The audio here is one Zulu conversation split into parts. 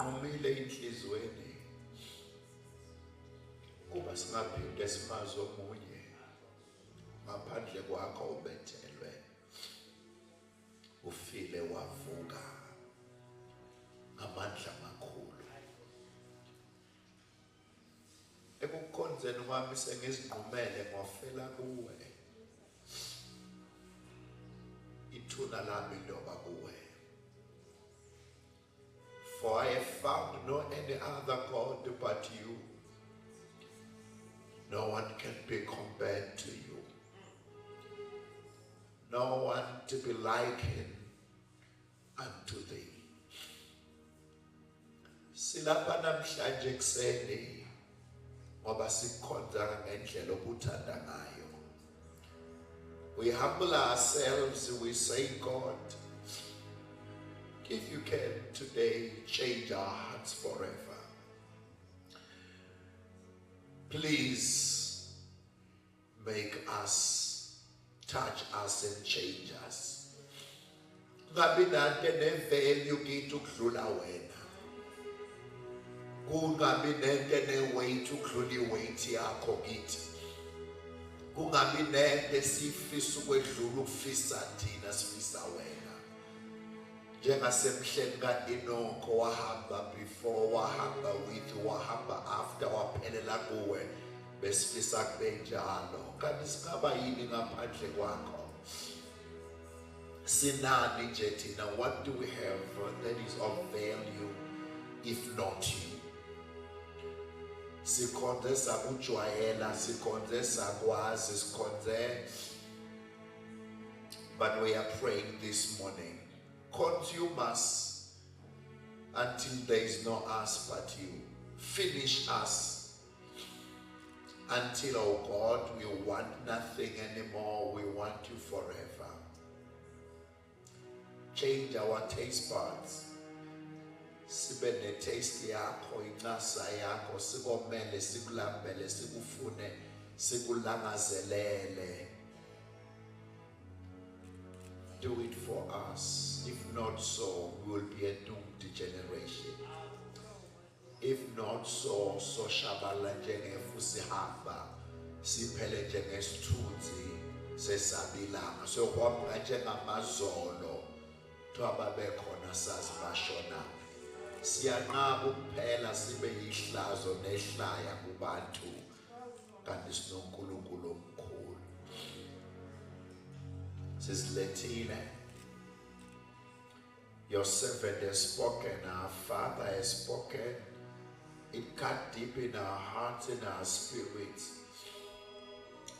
kunqumile enhlizweni kuba singaphinde simazi omunye ngaphandle kwakho ubethelwe ufile wavuka ngamandla amakhulu ekukhonzeni kwami sengizinqumele ngofela kuwe ithuna lami ndoba kuwe. For I have found no any other God but you. No one can be compared to you. No one to be likened unto thee. Silapha namhlanje ekseni ngoba sikhonza ngendlela obuthanda ngayo. We humble ourselves, we say, God, if you can today change our hearts forever, please make us, touch us and change us. Ngabi nante nevalue kithi ukudlula wena. Kungabi nante neweight ukudlula iweight yakho kithi. Kungabi nento sifisa ukwedlula ukufisa thina sifisa wena. Njengasemhleni kaEnoko wahamba before, wahamba with, wahamba after, waphelela kuwe besifisa kube njalo. Kanti singaba yini ngaphandle kwakho? Sinani nje thina, what do we have that is of value if not you? Sikhonze sakujwayela, sikhonze sakwazi, sikhonze. But we are praying this morning, consume us until there is no us but you. Finish us until, oh God, we want nothing anymore, we want you forever. Change our taste buds. Sibe ne taste yakho, incasa yakho, sikomele, sikulambele, sikufune, sikulangazelele. Do it for us. If not so, we will be a doomed generation. If not so, so shabala njengefu sihamba, siphele njengesithunzi sesabilanga. So kwamba njengamazolo, twababe khona sazi bashona. Siyanqaba ukuphela sibe yihlazo nehlaya kubantu kanti sinoNkulunkulu omkhulu. Sisilethile, your servant has spoken, our Father has spoken. It cut deep in our hearts and our spirits.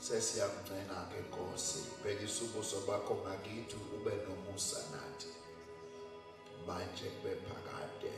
Sesiyamncenga ke Nkosi, bhekisa ubuso bakho ngakithi ube nomusa nathi manje kube phakade.